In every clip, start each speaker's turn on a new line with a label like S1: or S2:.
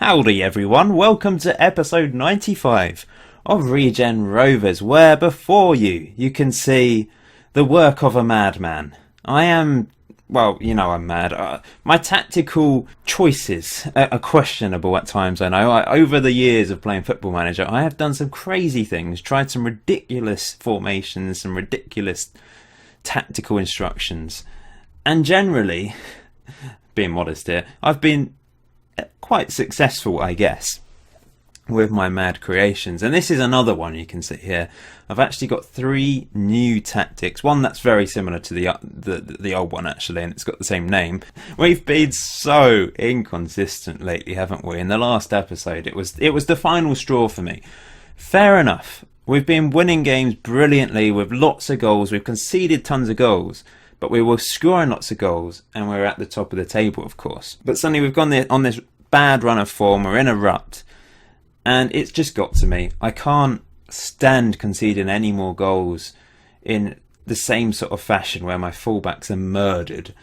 S1: Howdy everyone, welcome to episode 95 of Regen Rovers, where before you can see the work of a madman. I am, well, you know I'm mad. My tactical choices are questionable at times, I know. Over the years of playing Football Manager, I have done some crazy things, tried some ridiculous formations, some ridiculous tactical instructions, and generally, being modest here, I've been quite successful, I guess, with my mad creations. And this is another one you can see here. I've actually got 3 new tactics. One that's very similar to the old one, actually, and it's got the same name. We've been so inconsistent lately, haven't we? In the last episode, it was the final straw for me. Fair enough. We've been winning games brilliantly with lots of goals. We've conceded tons of goals, but we were scoring lots of goals, and we're at the top of the table, of course. But suddenly we've gone on this bad run of form. We're in a rut, and it's just got to me. I can't stand conceding any more goals in the same sort of fashion where my fullbacks are murdered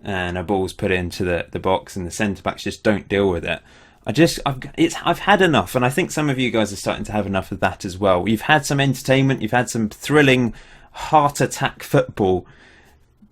S1: and a ball's put into the box and the centre-backs just don't deal with it. I've had enough, and I think some of you guys are starting to have enough of that as well. You've had some entertainment, you've had some thrilling heart attack football,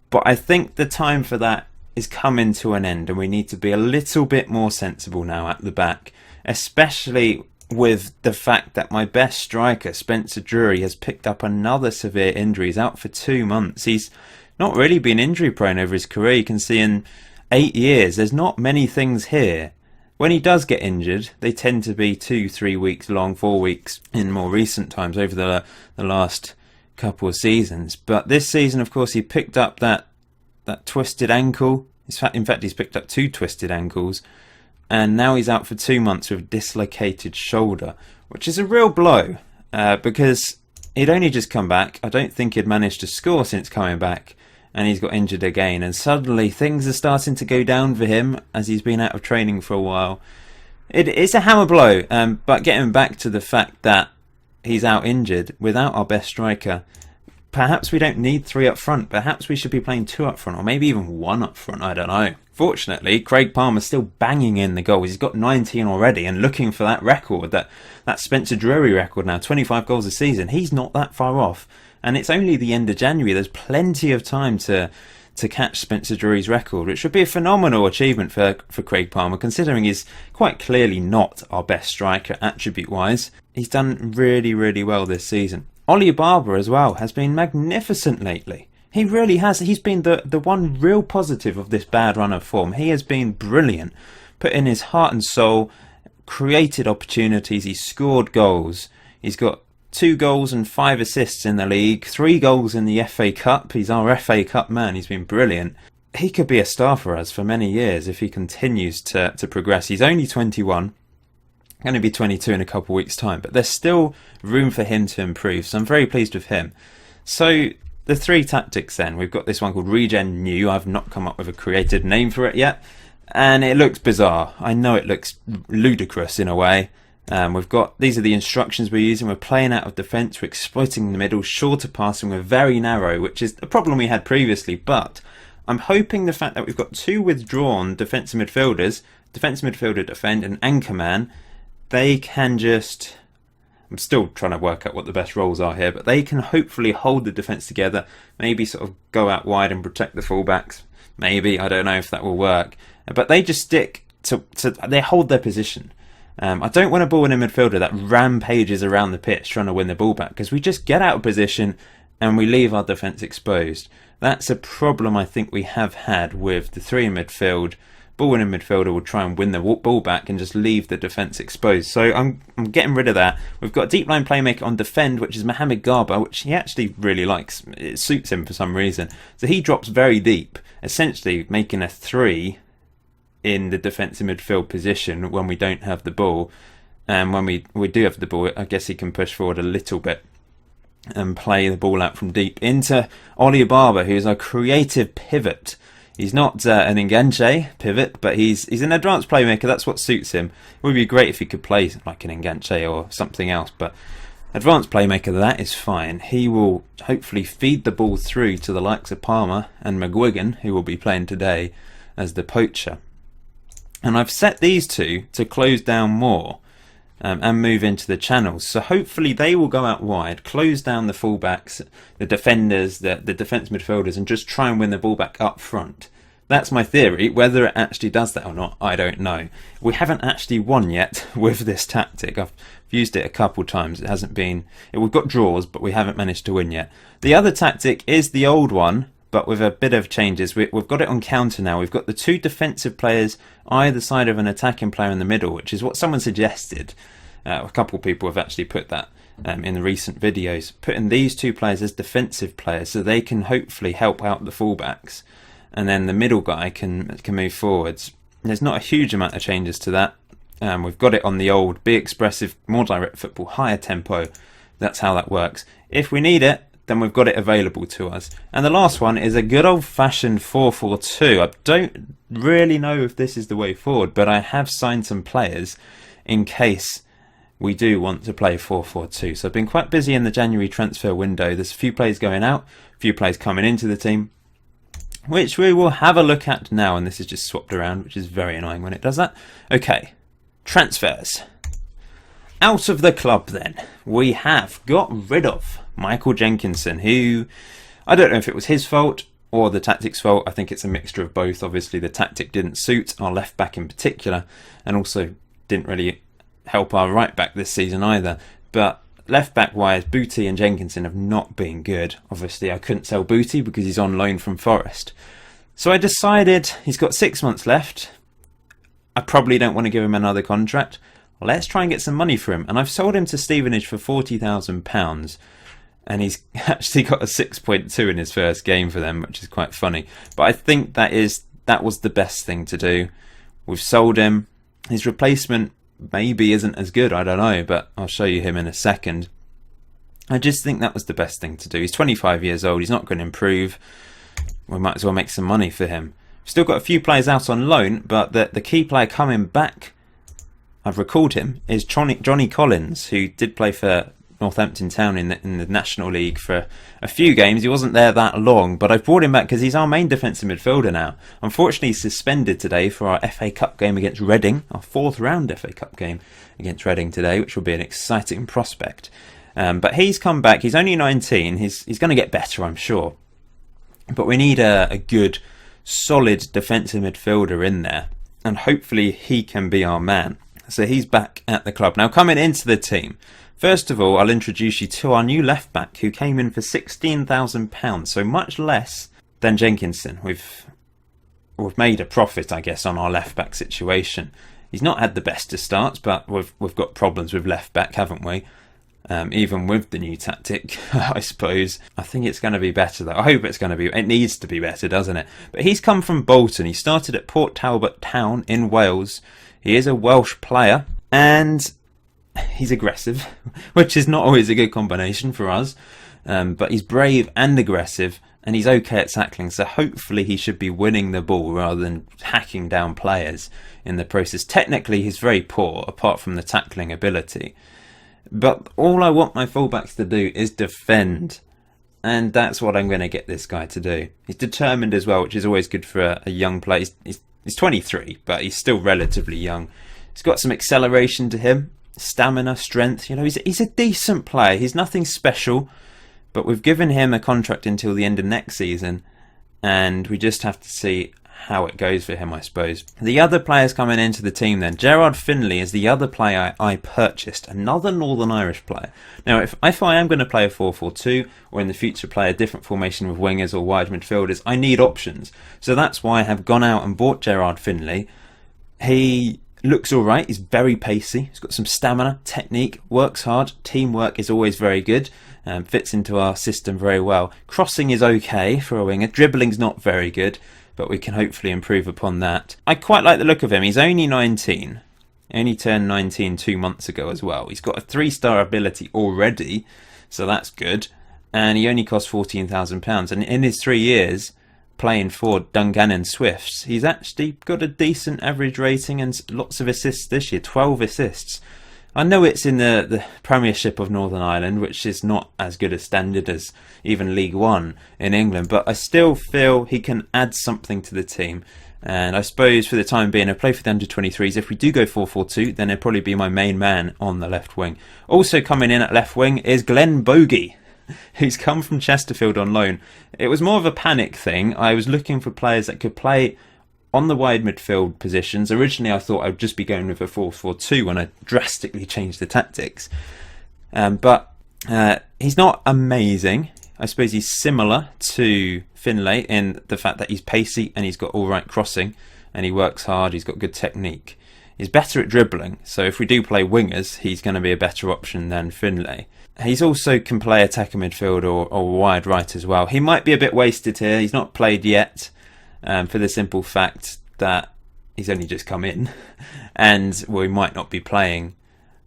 S1: but I think the time for that is coming to an end, and we need to be a little bit more sensible now at the back, especially with the fact that my best striker, Spencer Drury, has picked up another severe injury. He's out for 2 months. He's not really been injury prone over his career. You can see in 8 years, there's not many things here. When he does get injured, they tend to be 2-3 weeks long, 4 weeks in more recent times over the last couple of seasons. But this season, of course, he picked up that twisted ankle. In fact, he's picked up 2 twisted ankles, and now he's out for 2 months with a dislocated shoulder, which is a real blow because he'd only just come back. I don't think he'd managed to score since coming back, and he's got injured again, and suddenly things are starting to go down for him as he's been out of training for a while. It's a hammer blow, but getting back to the fact that he's out injured without our best striker, perhaps we don't need 3 up front. Perhaps we should be playing 2 up front, or maybe even 1 up front. I don't know. Fortunately, Craig Palmer's still banging in the goals. He's got 19 already and looking for that record, that Spencer Drury record now, 25 goals a season. He's not that far off. And it's only the end of January. There's plenty of time to catch Spencer Drury's record, which would be a phenomenal achievement for Craig Palmer, considering he's quite clearly not our best striker attribute-wise. He's done really, really well this season. Ollie Barber as well has been magnificent lately. He really has. He's been the one real positive of this bad run of form. He has been brilliant, put in his heart and soul, created opportunities, he's scored goals. He's got 2 goals and 5 assists in the league, 3 goals in the FA Cup. He's our FA Cup man. He's been brilliant. He could be a star for us for many years if he continues to progress. He's only 21. Going to be 22 in a couple of weeks' time, but there's still room for him to improve, so I'm very pleased with him. So the 3 tactics then, we've got this one called Regen New. I've not come up with a creative name for it yet, and it looks bizarre. I know it looks ludicrous in a way. These are the instructions we're using. We're playing out of defence, we're exploiting the middle, shorter passing, we're very narrow, which is a problem we had previously, but I'm hoping the fact that we've got 2 withdrawn defensive midfielders, defensive midfielder defend, and anchor man, they can just, I'm still trying to work out what the best roles are here, but they can hopefully hold the defence together, maybe sort of go out wide and protect the fullbacks. Maybe, I don't know if that will work. But they just stick to they hold their position. I don't want a ball in a midfielder that rampages around the pitch trying to win the ball back, because we just get out of position and we leave our defence exposed. That's a problem I think we have had with the 3 in midfield. Ball in a midfielder will try and win the ball back and just leave the defence exposed. So I'm getting rid of that. We've got a deep line playmaker on defend, which is Mohamed Garba, which he actually really likes. It suits him for some reason. So he drops very deep, essentially making a 3 in the defensive midfield position when we don't have the ball. And when we do have the ball, I guess he can push forward a little bit and play the ball out from deep into Ollie Barber, who is our creative pivot. He's not an enganche pivot, but he's an advanced playmaker. That's what suits him. It would be great if he could play like an enganche or something else, but advanced playmaker, that is fine. He will hopefully feed the ball through to the likes of Palmer and McGuigan, who will be playing today as the poacher. And I've set these two to close down more and move into the channels. So hopefully they will go out wide, close down the fullbacks, the defenders, the defence midfielders, and just try and win the ball back up front. That's my theory. Whether it actually does that or not, I don't know. We haven't actually won yet with this tactic. I've used it a couple times. It hasn't been... We've got draws, but we haven't managed to win yet. The other tactic is the old one, but with a bit of changes. We've got it on counter now. We've got the two defensive players either side of an attacking player in the middle, which is what someone suggested. A couple of people have actually put that in the recent videos, putting these two players as defensive players so they can hopefully help out the fullbacks, and then the middle guy can move forwards. There's not a huge amount of changes to that. We've got it on the old be expressive, more direct football, higher tempo. That's how that works. If we need it, then we've got it available to us. And the last one is a good old-fashioned 4-4-2. I don't really know if this is the way forward, but I have signed some players in case we do want to play 4-4-2. So I've been quite busy in the January transfer window. There's a few players going out, a few players coming into the team, which we will have a look at now. And this is just swapped around, which is very annoying when it does that. Okay, transfers. Out of the club then, we have got rid of Michael Jenkinson, who, I don't know if it was his fault or the tactic's fault. I think it's a mixture of both. Obviously the tactic didn't suit our left back in particular, and also didn't really help our right back this season either. But left back wise, Booty and Jenkinson have not been good. Obviously I couldn't sell Booty because he's on loan from Forest. So I decided he's got 6 months left. I probably don't want to give him another contract. Let's try and get some money for him. And I've sold him to Stevenage for £40,000. And he's actually got a 6.2 in his first game for them, which is quite funny. But I think that was the best thing to do. We've sold him. His replacement maybe isn't as good, I don't know, but I'll show you him in a second. I just think that was the best thing to do. He's 25 years old. He's not going to improve. We might as well make some money for him. Still got a few players out on loan, but the key player coming back, I've recalled him, is Johnny Collins, who did play for Northampton Town in the National League for a few games. He wasn't there that long, but I've brought him back because he's our main defensive midfielder now. Unfortunately, he's suspended today for our FA Cup game against Reading, our 4th round FA Cup game against Reading today, which will be an exciting prospect. But he's come back. He's only 19. He's going to get better, I'm sure. But we need a good, solid defensive midfielder in there, and hopefully he can be our man. So he's back at the club. Now, coming into the team, first of all, I'll introduce you to our new left back, who came in for £16,000, so much less than Jenkinson. We've made a profit, I guess, on our left back situation. He's not had the best of starts, but we've got problems with left back, haven't we? Even with the new tactic, I suppose. I think it's going to be better, though. I hope it's going to be. It needs to be better, doesn't it? But he's come from Bolton. He started at Port Talbot Town in Wales. He is a Welsh player, and he's aggressive, which is not always a good combination for us. But he's brave and aggressive, and he's okay at tackling. So hopefully he should be winning the ball rather than hacking down players in the process. Technically, he's very poor, apart from the tackling ability. But all I want my fullbacks to do is defend. And that's what I'm going to get this guy to do. He's determined as well, which is always good for a young player. He's 23, but he's still relatively young. He's got some acceleration to him, stamina, strength. You know, he's a decent player. He's nothing special, but we've given him a contract until the end of next season, and we just have to see how it goes for him, I suppose. The other players coming into the team then. Gerard Finley is the other player I purchased, another Northern Irish player. Now, if I am going to play a 4-4-2, or in the future play a different formation with wingers or wide midfielders, I need options. So that's why I have gone out and bought Gerard Finley. He looks alright, he's very pacey, he's got some stamina, technique, works hard, teamwork is always very good, fits into our system very well. Crossing is okay for a winger, dribbling's not very good, but we can hopefully improve upon that. I quite like the look of him. He's only 19. Only turned 19 2 months ago as well. He's got a 3-star ability already, so that's good. And he only cost £14,000. And in his 3 years playing for Dungannon Swifts, he's actually got a decent average rating and lots of assists this year. 12 assists. I know it's in the Premiership of Northern Ireland, which is not as good a standard as even League One in England, but I still feel he can add something to the team. And I suppose for the time being, I play for the under-23s. If we do go 4-4-2, then he'll probably be my main man on the left wing. Also coming in at left wing is Glenn Bogey, who's come from Chesterfield on loan. It was more of a panic thing. I was looking for players that could play on the wide midfield positions. Originally I thought I'd just be going with a 4-4-2 when I drastically changed the tactics. But he's not amazing. I suppose he's similar to Finlay in the fact that he's pacey and he's got alright crossing and he works hard, he's got good technique. He's better at dribbling, so if we do play wingers, he's going to be a better option than Finlay. He's also can play attacker midfield or wide right as well. He might be a bit wasted here. He's not played yet, for the simple fact that he's only just come in and we might not be playing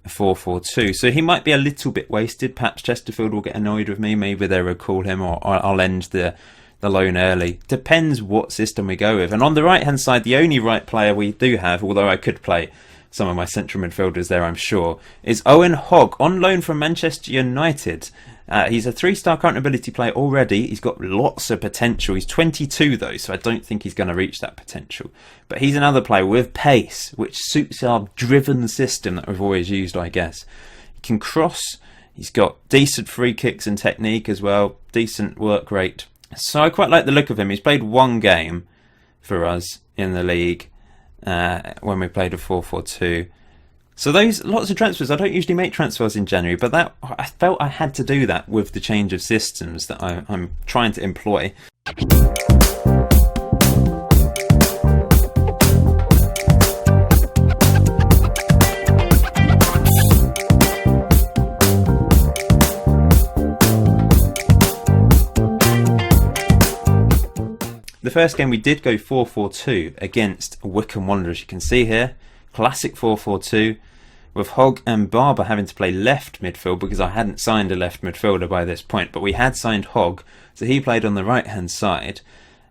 S1: a 4-4-2, so he might be a little bit wasted. Perhaps Chesterfield will get annoyed with me, maybe they'll recall him, or I'll end the loan early. Depends what system we go with. And on the right hand side, the only right player we do have, although I could play some of my central midfielders there I'm sure, is Owen Hogg, on loan from Manchester United. He's a 3-star current ability player already. He's got lots of potential. He's 22 though, so I don't think he's going to reach that potential. But he's another player with pace, which suits our driven system that we've always used, I guess. He can cross. He's got decent free kicks and technique as well. Decent work rate. So I quite like the look of him. He's played one game for us in the league when we played a 4-4-2. So those lots of transfers. I don't usually make transfers in January, but that I felt I had to do that with the change of systems that I'm trying to employ. The first game we did go 4-4-2 against Wycombe Wanderers. You can see here, classic 4-4-2 with Hogg and Barber having to play left midfield because I hadn't signed a left midfielder by this point, but we had signed Hogg, so he played on the right hand side.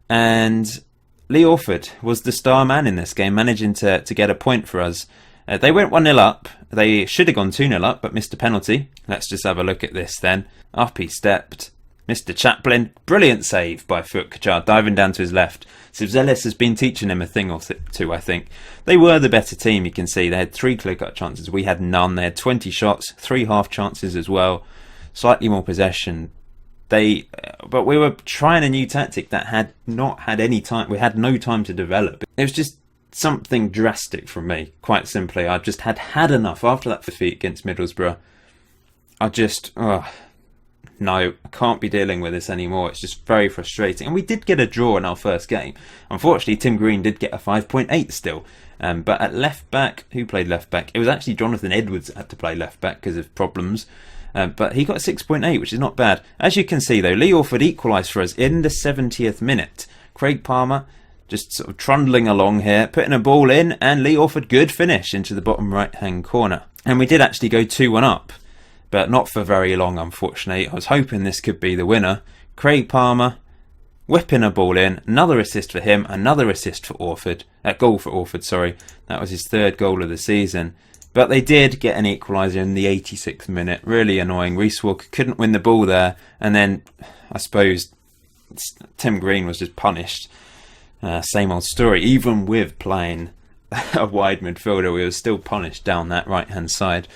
S1: And Lee Orford was the star man in this game, managing to get a point for us. They went 1-0 up. They should have gone 2-0 up, but missed a penalty. Let's just have a look at this then. Up he stepped. Mr. Chaplin, brilliant save by Fuchs, diving down to his left. Sivzelis has been teaching him a thing or two, I think. They were the better team, you can see. They had 3 clear-cut chances. We had none. They had 20 shots, 3 half chances as well. Slightly more possession. But we were trying a new tactic that had not had any time. We had no time to develop. It was just something drastic from me, quite simply. I just had enough after that defeat against Middlesbrough. No, I can't be dealing with this anymore. It's just very frustrating. And we did get a draw in our first game. Unfortunately, Tim Green did get a 5.8 still. But at left back, who played left back? It was actually Jonathan Edwards that had to play left back because of problems. But he got a 6.8, which is not bad. As you can see, though, Lee Orford equalised for us in the 70th minute. Craig Palmer just sort of trundling along here, putting a ball in, and Lee Orford, good finish into the bottom right-hand corner. And we did actually go 2-1 up. But not for very long, unfortunately. I was hoping this could be the winner. Craig Palmer whipping a ball in. Another assist for him. Another assist for Orford. Goal for Orford, sorry. That was his 3rd goal of the season. But they did get an equaliser in the 86th minute. Really annoying. Reece Walker couldn't win the ball there. And then, I suppose, Tim Green was just punished. Same old story. Even with playing a wide midfielder, we were still punished down that right-hand side.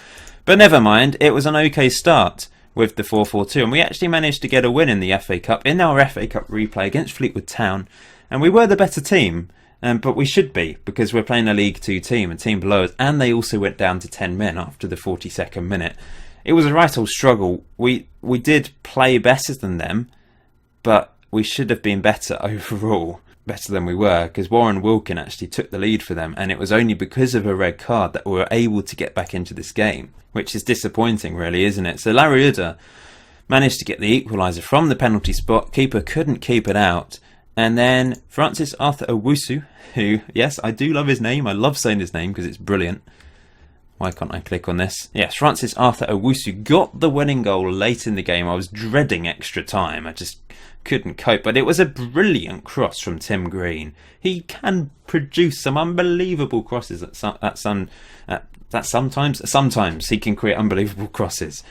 S1: But never mind, it was an okay start with the 4-4-2, and we actually managed to get a win in the FA Cup, in our FA Cup replay against Fleetwood Town, and we were the better team, but we should be, because we're playing a League 2 team, a team below us, and they also went down to 10 men after the 42nd minute. It was a right old struggle. We did play better than them, but we should have been better overall. Better than we were, because Warren Wilkin actually took the lead for them, and it was only because of a red card that we were able to get back into this game, which is disappointing really, isn't it? So Larry Udder managed to get the equaliser from the penalty spot. Keeper couldn't keep it out, and then Francis Arthur Owusu, who, yes, I do love his name, I love saying his name because it's brilliant. Why can't I click on this? Yes, Francis Arthur Owusu got the winning goal late in the game. I was dreading extra time. I just couldn't cope. But it was a brilliant cross from Tim Green. He can produce some unbelievable crosses sometimes he can create unbelievable crosses,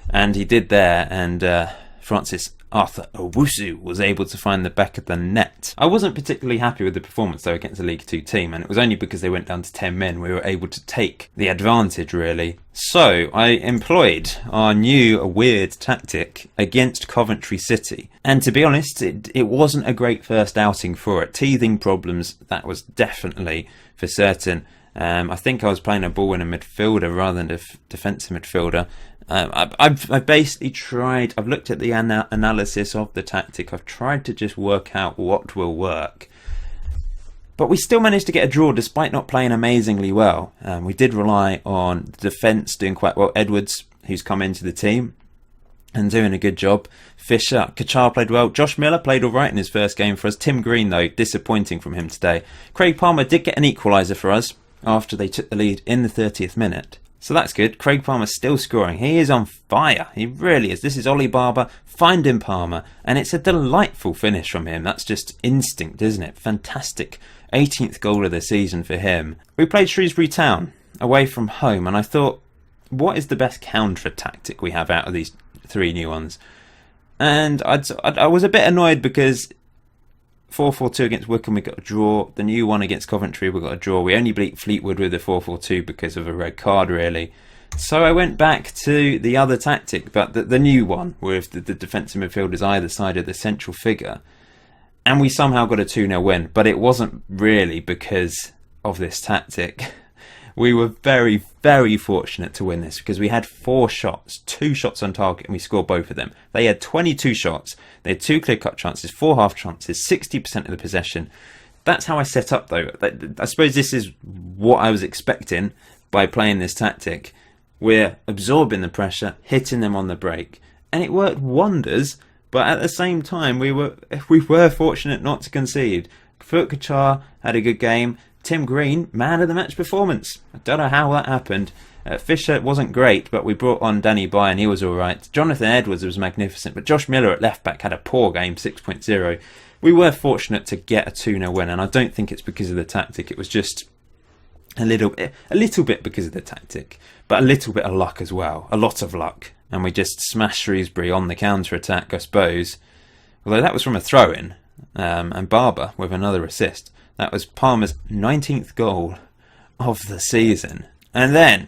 S1: and he did there. And Francis Arthur Owusu was able to find the back of the net. I wasn't particularly happy with the performance though against a League 2 team, and it was only because they went down to 10 men we were able to take the advantage, really. So I employed our new weird tactic against Coventry City, and to be honest, it wasn't a great first outing for it. Teething problems, that was definitely for certain. I think I was playing a ball in a midfielder rather than a defensive midfielder. I've basically tried, I've looked at the analysis of the tactic, I've tried to just work out what will work. But we still managed to get a draw despite not playing amazingly well. We did rely on the defence doing quite well. Edwards, who's come into the team and doing a good job. Fisher, Kachar played well. Josh Miller played alright in his first game for us. Tim Green, though, disappointing from him today. Craig Palmer did get an equaliser for us after they took the lead in the 30th minute. So that's good. Craig Palmer's still scoring. He is on fire. He really is. This is Ollie Barber finding Palmer, and it's a delightful finish from him. That's just instinct, isn't it? Fantastic. 18th goal of the season for him. We played Shrewsbury Town away from home, and I thought, what is the best counter tactic we have out of these three new ones? And I was a bit annoyed because 4-4-2 against Wycombe we got a draw. The new one against Coventry we got a draw. We only beat Fleetwood with the 4-4-2 because of a red card, really. So I went back to the other tactic, but the new one with the defensive midfielders either side of the central figure, and we somehow got a 2-0 win. But it wasn't really because of this tactic. We were very, very fortunate to win this because we had 4 shots, 2 shots on target, and we scored both of them. They had 22 shots, they had 2 clear-cut chances, 4 half chances, 60% of the possession. That's how I set up, though. I suppose this is what I was expecting by playing this tactic. We're absorbing the pressure, hitting them on the break, and it worked wonders. But at the same time, we were fortunate not to concede. Kachar had a good game. Tim Green, man of the match performance. I don't know how that happened. Fisher wasn't great, but we brought on Danny By and he was alright. Jonathan Edwards was magnificent, but Josh Miller at left back had a poor game, 6.0. We were fortunate to get a 2-0 win, and I don't think it's because of the tactic. It was just a little bit because of the tactic, but a little bit of luck as well. A lot of luck. And we just smashed Shrewsbury on the counter-attack, I suppose. Although that was from a throw-in, and Barber with another assist. That was Palmer's 19th goal of the season. And then,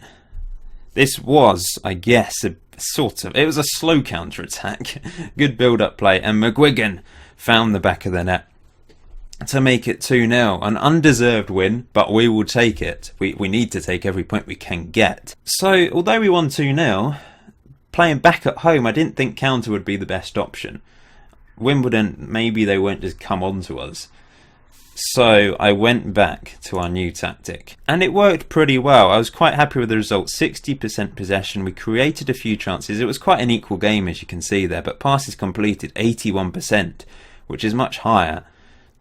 S1: this was, I guess, it was a slow counter-attack. Good build-up play, and McGuigan found the back of the net to make it 2-0. An undeserved win, but we will take it. We need to take every point we can get. So, although we won 2-0, playing back at home, I didn't think counter would be the best option. Wimbledon, maybe they won't just come on to us. So I went back to our new tactic, and it worked pretty well. I was quite happy with the result. 60% possession. We created a few chances. It was quite an equal game, as you can see there, but passes completed 81%, which is much higher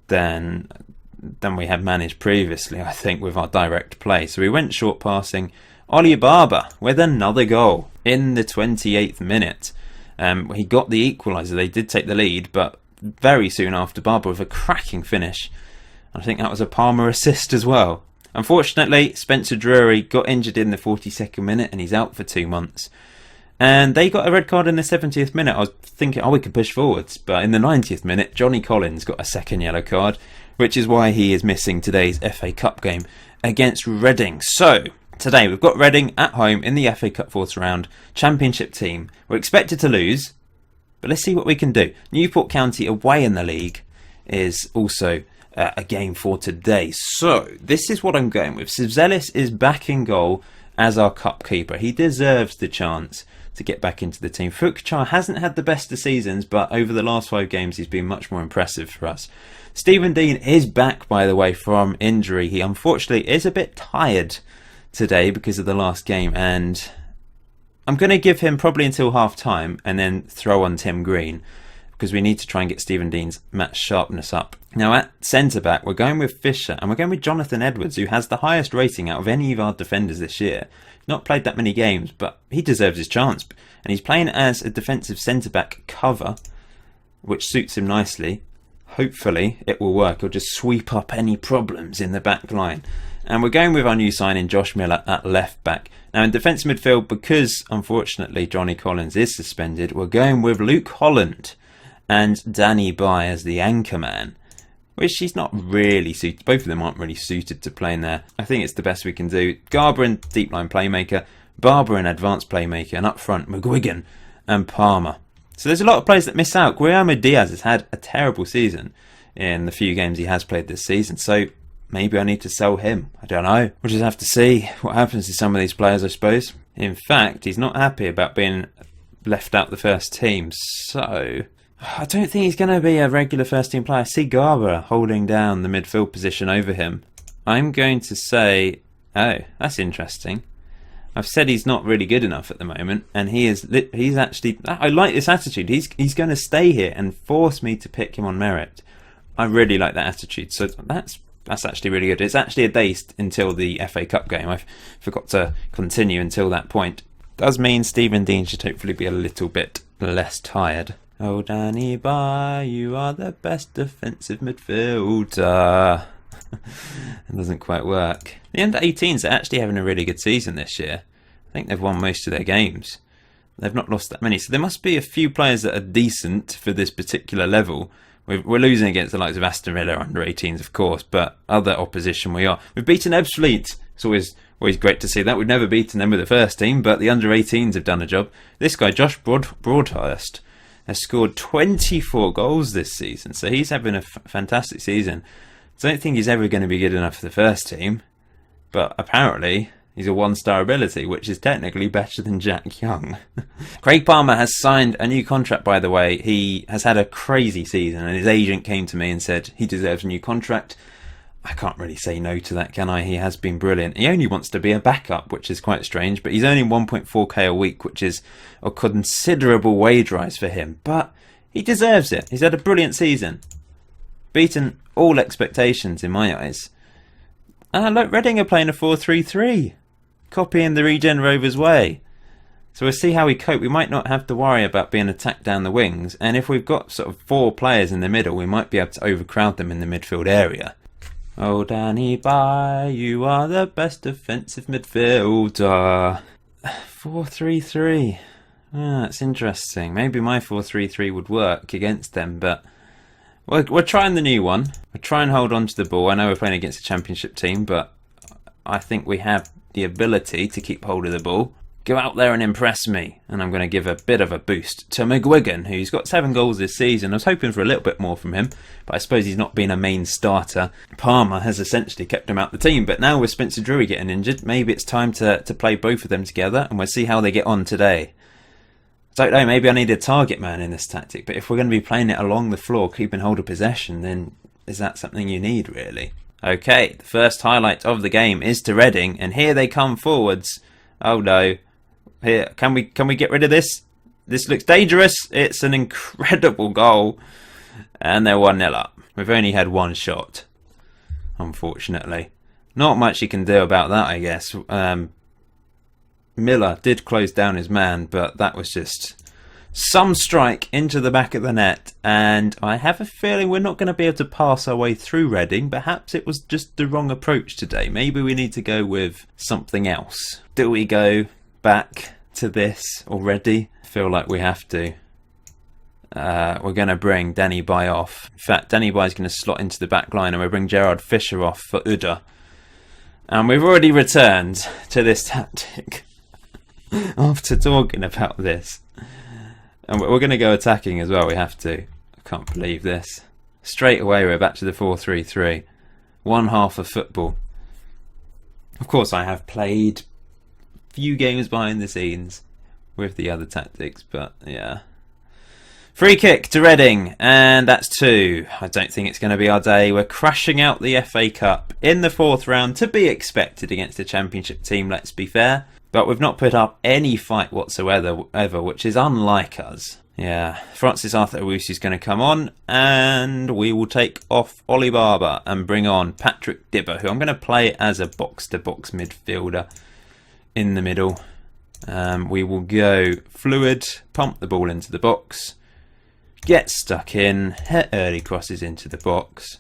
S1: than we had managed previously, I think, with our direct play. So we went short passing. Ollie Barber with another goal in the 28th minute. He got the equaliser. They did take the lead, but very soon after, Barber with a cracking finish. I think that was a Palmer assist as well. Unfortunately, Spencer Drury got injured in the 42nd minute and he's out for 2 months. And they got a red card in the 70th minute. I was thinking, we could push forwards. But in the 90th minute, Johnny Collins got a second yellow card, which is why he is missing today's FA Cup game against Reading. So, today we've got Reading at home in the FA Cup fourth round. Championship team. We're expected to lose, but let's see what we can do. Newport County away in the league is also a game for today. So this is what I'm going with. Sivzelis is back in goal as our cup keeper. He deserves the chance to get back into the team. Fukuchar hasn't had the best of seasons, but over the last 5 games he's been much more impressive for us. Stephen Dean is back, by the way, from injury. He unfortunately is a bit tired today because of the last game, and I'm going to give him probably until half time and then throw on Tim Green, because we need to try and get Stephen Dean's match sharpness up. Now at centre-back, we're going with Fisher, and we're going with Jonathan Edwards, who has the highest rating out of any of our defenders this year. Not played that many games, but he deserves his chance. And he's playing as a defensive centre-back cover. which suits him nicely. Hopefully it will work. He'll just sweep up any problems in the back line. And we're going with our new signing, Josh Miller, at left back. Now in defensive midfield, because unfortunately Johnny Collins is suspended, we're going with Luke Holland and Danny Bye as the anchor man, which he's not really suited. Both of them aren't really suited to playing there. I think it's the best we can do. Garber in deep line playmaker, Barber in advanced playmaker, and up front McGuigan and Palmer. So there's a lot of players that miss out. Guillermo Diaz has had a terrible season in the few games he has played this season, so maybe I need to sell him. I don't know. We'll just have to see what happens to some of these players, I suppose. In fact, he's not happy about being left out the first team, so I don't think he's going to be a regular first team player. I see Garber holding down the midfield position over him. I'm going to say, oh, that's interesting. I've said he's not really good enough at the moment, and he's actually, I like this attitude. He's going to stay here and force me to pick him on merit. I really like that attitude, so that's actually really good. It's actually a day until the FA Cup game. I forgot to continue until that point. Does mean Stephen Dean should hopefully be a little bit less tired. Oh, Danny Bye, you are the best defensive midfielder. It doesn't quite work. The under-18s are actually having a really good season this year. I think they've won most of their games. They've not lost that many. So there must be a few players that are decent for this particular level. We're losing against the likes of Aston Villa under-18s, of course, but other opposition we are. We've beaten Ebbsfleet. It's always great to see that. We've never beaten them with the first team, but the under-18s have done a job. This guy, Josh Broadhurst, has scored 24 goals this season, so he's having a fantastic season. I don't think he's ever going to be good enough for the first team, but apparently he's a one-star ability, which is technically better than Jack Young. Craig Palmer has signed a new contract, by the way. He has had a crazy season, and his agent came to me and said he deserves a new contract. I can't really say no to that, can I? He has been brilliant. He only wants to be a backup, which is quite strange, but he's earning 1.4k a week, which is a considerable wage rise for him, but he deserves it. He's had a brilliant season. Beaten all expectations in my eyes. And look, Reading are playing a 4-3-3, copying the Regen Rovers way. So we'll see how we cope. We might not have to worry about being attacked down the wings, and if we've got sort of 4 players in the middle, we might be able to overcrowd them in the midfield area. Oh, Danny Bye, you are the best defensive midfielder. 4-3-3. That's interesting. Maybe my 4-3-3 would work against them, but we're trying the new one. We're trying to hold on to the ball. I know we're playing against a championship team, but I think we have the ability to keep hold of the ball. Go out there and impress me. And I'm going to give a bit of a boost to McGuigan, who's got 7 goals this season. I was hoping for a little bit more from him, but I suppose he's not been a main starter. Palmer has essentially kept him out the team, but now with Spencer Drury getting injured, maybe it's time to play both of them together, and we'll see how they get on today. I don't know, maybe I need a target man in this tactic, but if we're going to be playing it along the floor, keeping hold of possession, then is that something you need, really? Okay, the first highlight of the game is to Reading, and here they come forwards. Oh no. Here, can we get rid of this? This looks dangerous. It's an incredible goal. And they're 1-0 up. We've only had one shot, unfortunately. Not much you can do about that, I guess. Miller did close down his man, but that was just some strike into the back of the net, and I have a feeling we're not going to be able to pass our way through Reading. Perhaps it was just the wrong approach today. Maybe we need to go with something else. Do we go back to this already? I feel like we have to. We're going to bring Danny Bye off. In fact, Danny Bye's going to slot into the back line, and we'll bring Gerard Fisher off for Uda. And we've already returned to this tactic after talking about this. And we're going to go attacking as well. We have to. I can't believe this. Straight away we're back to the 4-3-3. One half of football. Of course I have played few games behind the scenes with the other tactics, but yeah. Free kick to Reading, and that's 2. I don't think it's going to be our day. We're crashing out the FA Cup in the 4th round, to be expected against a championship team, let's be fair. But we've not put up any fight whatsoever, which is unlike us. Yeah, Francis Arthur Owusu is going to come on, and we will take off Ollie Barber and bring on Patrick Dibber, who I'm going to play as a box-to-box midfielder in the middle. We will go fluid, pump the ball into the box, get stuck in, hit early crosses into the box.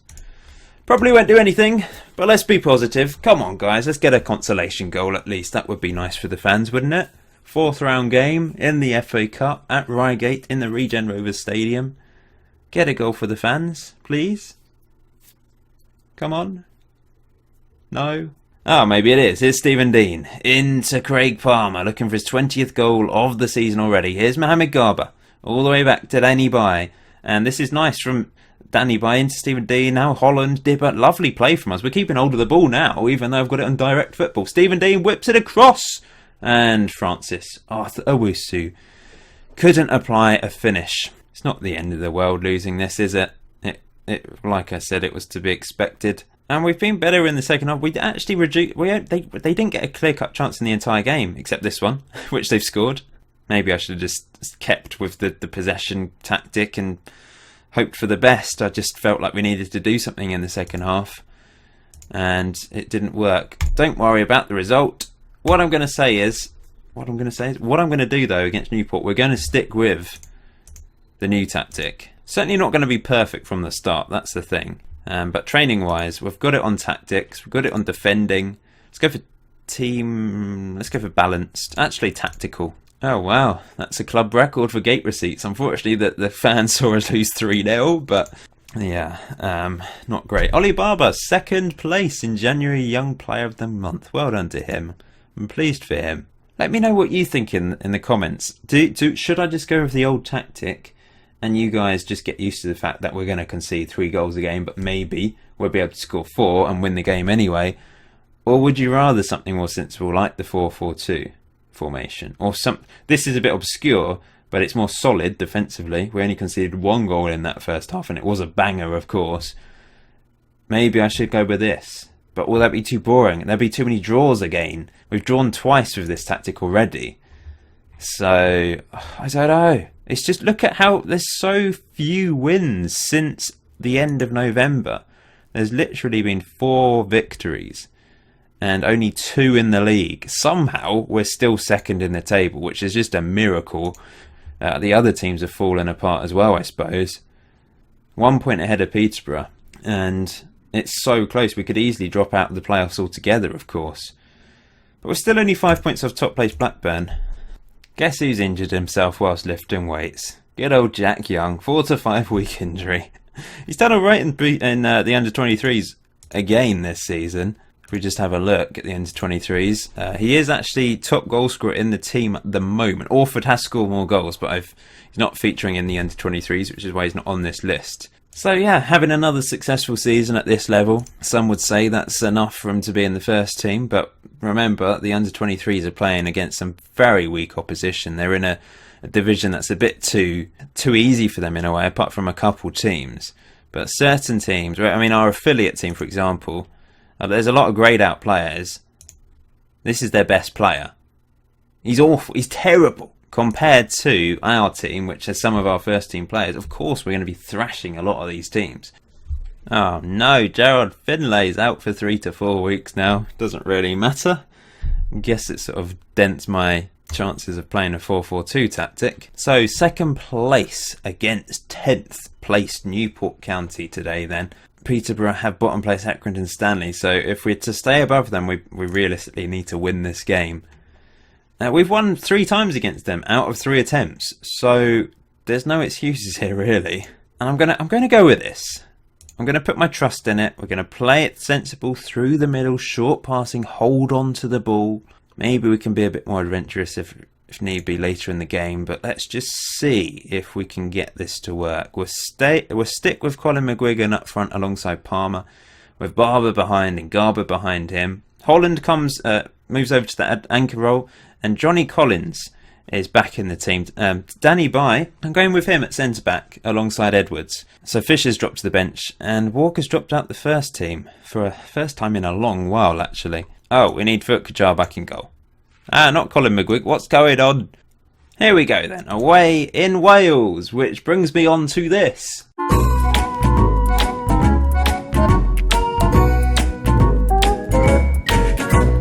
S1: Probably won't do anything, but let's be positive. Come on, guys, let's get a consolation goal at least. That would be nice for the fans, wouldn't it? 4th round game in the FA Cup at Reigate in the Regen Rovers Stadium. Get a goal for the fans, please. Come on. No? Oh, maybe it is. Here's Stephen Dean. Into Craig Palmer, looking for his 20th goal of the season already. Here's Mohamed Garba, all the way back to Danny Bai. And this is nice from Danny Bai into Stephen Dean. Now Holland, Dibber. Lovely play from us. We're keeping hold of the ball now, even though I've got it on direct football. Stephen Dean whips it across. And Francis Arthur Owusu couldn't apply a finish. It's not the end of the world losing this, is it? It like I said, it was to be expected. And we've been better in the second half. We actually reduced. They didn't get a clear-cut chance in the entire game, except this one, which they've scored. Maybe I should have just kept with the possession tactic and hoped for the best. I just felt like we needed to do something in the second half, and it didn't work. Don't worry about the result. What I'm going to do though against Newport, we're going to stick with the new tactic. Certainly not going to be perfect from the start. That's the thing. But training-wise, we've got it on tactics. We've got it on defending. Let's go for team. Let's go for balanced. Actually, tactical. Oh wow, that's a club record for gate receipts. Unfortunately, the fans saw us lose 3-0, but yeah, not great. Ollie Barber, 2nd place in January Young Player of the Month. Well done to him. I'm pleased for him. Let me know what you think in the comments. Should I just go with the old tactic and you guys just get used to the fact that we're going to concede 3 goals a game, but maybe we'll be able to score 4 and win the game anyway? Or would you rather something more sensible like the 4-4-2 formation? Or this is a bit obscure, but it's more solid defensively. We only conceded 1 goal in that first half and it was a banger, of course. Maybe I should go with this. But will that be too boring? There'll be too many draws again. We've drawn twice with this tactic already. So, I don't know. It's just, look at how there's so few wins since the end of November. There's literally been 4 victories and only 2 in the league. Somehow, we're still 2nd in the table, which is just a miracle. The other teams have fallen apart as well, I suppose. 1 point ahead of Peterborough. And it's so close, we could easily drop out of the playoffs altogether, of course. But we're still only 5 points off top place Blackburn. Guess who's injured himself whilst lifting weights? Good old Jack Young, 4 to 5 week injury. He's done alright in the under-23s again this season. If we just have a look at the under-23s. He is actually top goal scorer in the team at the moment. Orford has scored more goals, but he's not featuring in the under-23s, which is why he's not on this list. So yeah, having another successful season at this level. Some would say that's enough for him to be in the first team, but remember, the under-23s are playing against some very weak opposition. They're in a division that's a bit too easy for them in a way, apart from a couple teams. But certain teams, I mean our affiliate team for example, there's a lot of greyed out players. This is their best player. He's awful, he's terrible. Compared to our team, which has some of our first team players, of course we're going to be thrashing a lot of these teams. Oh no, Gerard Finlay's out for 3 to 4 weeks now. Doesn't really matter. I guess it sort of dents my chances of playing a 4-4-2 tactic. So 2nd place against 10th placed Newport County today then. Peterborough have bottom place Accrington Stanley, so if we're to stay above them, we realistically need to win this game. We've won 3 times against them out of 3 attempts, so there's no excuses here really. And I'm gonna go with this. I'm gonna put my trust in it. We're gonna play it sensible through the middle, short passing, hold on to the ball. Maybe we can be a bit more adventurous if need be later in the game, but let's just see if we can get this to work. We'll stick with Colin McGuigan up front alongside Palmer, with Barber behind and Garber behind him. Holland moves over to that anchor role, and Johnny Collins is back in the team. Danny Bai, I'm going with him at centre-back alongside Edwards. So Fisher's dropped to the bench, and Walker's dropped out the first team for a first time in a long while, actually. Oh, we need Foot Kajar back in goal. Not Colin McGuig. What's going on? Here we go then. Away in Wales, which brings me on to this.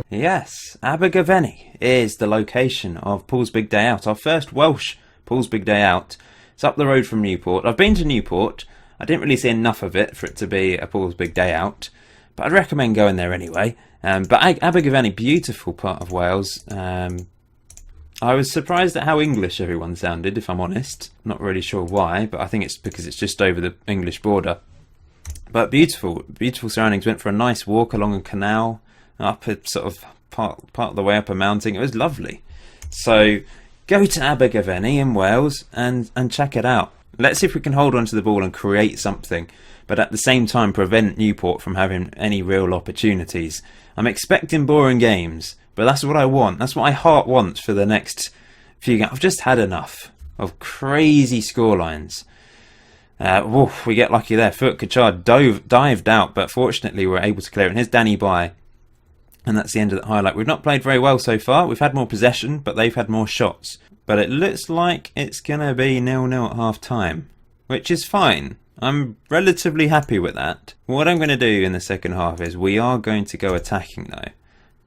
S1: Yes, Abergavenny is the location of Paul's Big Day Out, our first Welsh Paul's Big Day Out It's up the road from Newport. I've been to Newport. I didn't really see enough of it for it to be a Paul's Big Day Out, but I'd recommend going there anyway. But Abergavenny, beautiful part of Wales. I was surprised at how English everyone sounded, if I'm honest. Not really sure why, but I think it's because it's just over the English border. But beautiful, beautiful surroundings. Went for a nice walk along a canal, up a sort of part of the way up a mountain. It was lovely. So go to Abergavenny in Wales and check it out. Let's see if we can hold on to the ball and create something, but at the same time prevent Newport from having any real opportunities. I'm expecting boring games, but that's what I want. That's what my heart wants for the next few games. I've just had enough of crazy scorelines. We get lucky there. Fouad Kachar dived out, but fortunately we were able to clear it. And here's Danny By. And that's the end of the highlight. We've not played very well so far. We've had more possession, but they've had more shots. But it looks like it's going to be 0-0 at half-time, which is fine. I'm relatively happy with that. What I'm going to do in the second half is we are going to go attacking though.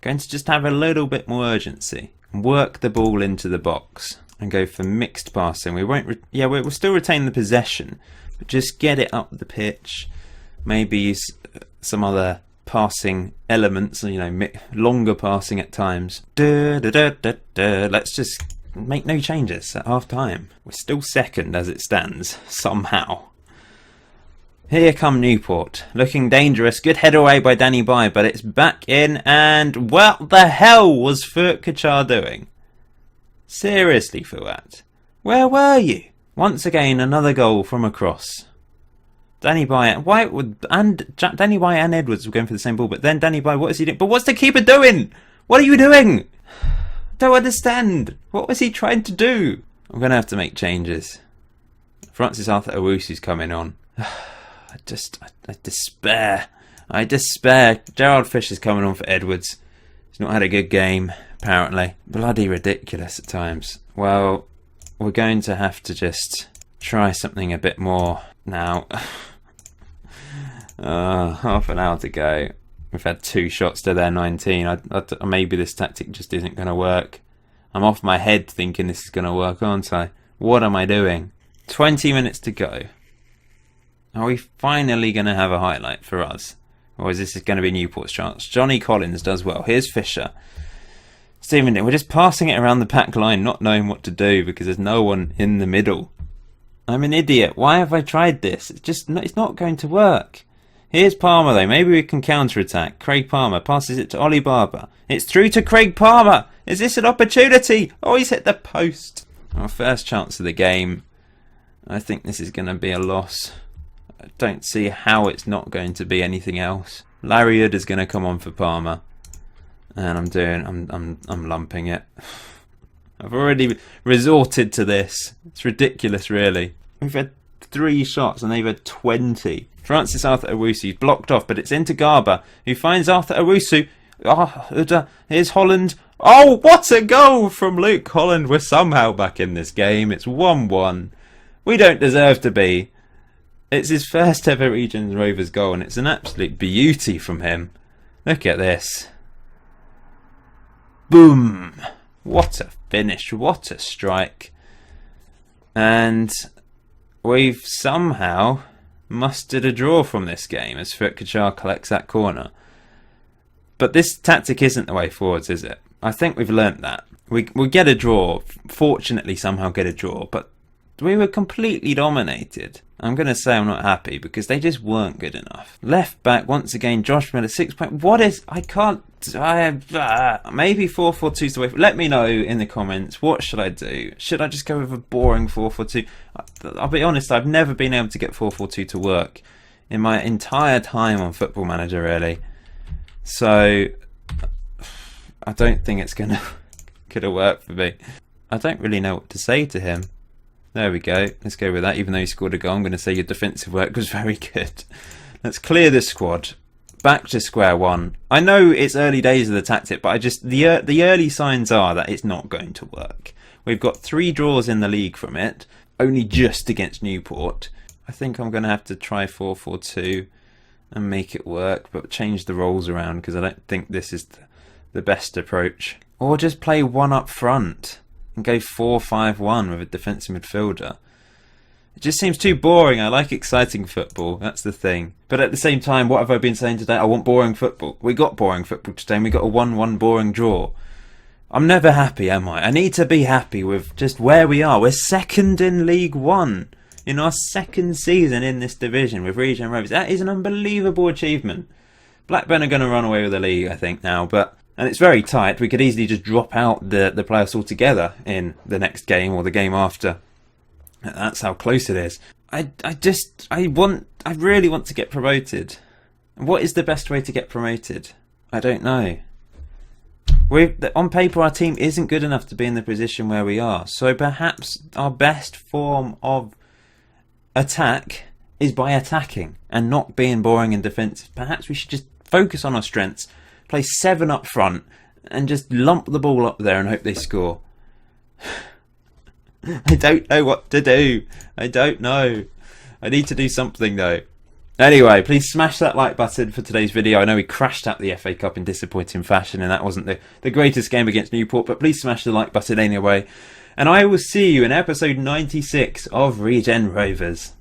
S1: Going to just have a little bit more urgency and work the ball into the box and go for mixed passing. We won't, we'll still retain the possession, but just get it up the pitch. Maybe use some other passing elements, longer passing at times. Let's just make no changes at half time. We're still second as it stands, somehow. Here come Newport, looking dangerous. Good head away by Danny By, but it's back in, and what the hell was Fouad Kachar doing? Seriously, Fouad, where were you? Once again, another goal from a cross. Danny By Danny By and Edwards were going for the same ball, but then Danny By, what is he doing? But what's the keeper doing? What are you doing? Don't understand. What was he trying to do? I'm going to have to make changes. Francis Arthur Owusu's coming on. I despair. I despair. Gerard Fisher's coming on for Edwards. He's not had a good game, apparently. Bloody ridiculous at times. Well, we're going to have to just try something a bit more now. Half an hour to go. We've had 2 shots to their 19. Maybe this tactic just isn't going to work. I'm off my head thinking this is going to work, aren't I? What am I doing? 20 minutes to go. Are we finally going to have a highlight for us? Or is this going to be Newport's chance? Johnny Collins does well. Here's Fisher. Stephen, we're just passing it around the pack line, not knowing what to do because there's no one in the middle. I'm an idiot. Why have I tried this? It's not going to work. Here's Palmer though. Maybe we can counter-attack. Craig Palmer passes it to Ollie Barber. It's through to Craig Palmer. Is this an opportunity? Oh, he's hit the post. Our first chance of the game. I think this is going to be a loss. I don't see how it's not going to be anything else. Larry Hood is going to come on for Palmer. And I'm lumping it. I've already resorted to this. It's ridiculous, really. We've had 3 shots and they've had 20. Francis Arthur Owusu blocked off, but it's into Garber, who finds Arthur Owusu. Here's Holland. Oh, what a goal from Luke Holland. We're somehow back in this game. It's 1-1. We don't deserve to be. It's his first ever Regen Rovers goal, and it's an absolute beauty from him. Look at this. Boom. What a finish. What a strike. And we've somehow mustered a draw from this game as Fouad Kachar collects that corner. But this tactic isn't the way forwards, is it? I think we've learnt that. We get a draw, fortunately somehow get a draw, but we were completely dominated. I'm going to say I'm not happy because they just weren't good enough. Left back, once again, Josh Miller, 6 point. What is... maybe 4-4-2 is the way... Let me know in the comments, what should I do? Should I just go with a boring 4-4-2? I'll be honest, I've never been able to get 4-4-2 to work in my entire time on Football Manager, really. So, I don't think it's going to work for me. I don't really know what to say to him. There we go. Let's go with that. Even though he scored a goal, I'm going to say your defensive work was very good. Let's clear this squad. Back to square one. I know it's early days of the tactic, but the early signs are that it's not going to work. We've got 3 draws in the league from it, only just against Newport. I think I'm going to have to try 4-4-2 and make it work, but change the roles around because I don't think this is the best approach. Or just play one up front and go 4-5-1 with a defensive midfielder. just seems too boring. I like exciting football, that's the thing. But at the same time, what have I been saying today? I want boring football. We got boring football today, and we got a 1-1 boring draw. I'm never happy, am I? I need to be happy with just where we are. We're second in League One. In our second season in this division with Regen Rovers. That is an unbelievable achievement. Blackburn are going to run away with the league, I think, now. And it's very tight. We could easily just drop out the playoffs altogether in the next game or the game after. That's how close it is. I really want to get promoted. What is the best way to get promoted? I don't know. On paper, our team isn't good enough to be in the position where we are. So perhaps our best form of attack is by attacking and not being boring and defensive. Perhaps we should just focus on our strengths, play 7 up front, and just lump the ball up there and hope they score. I don't know what to do. I don't know. I need to do something though. Anyway, please smash that like button for today's video. I know we crashed out the FA Cup in disappointing fashion, and that wasn't the greatest game against Newport, but please smash the like button anyway. And I will see you in episode 96 of Regen Rovers.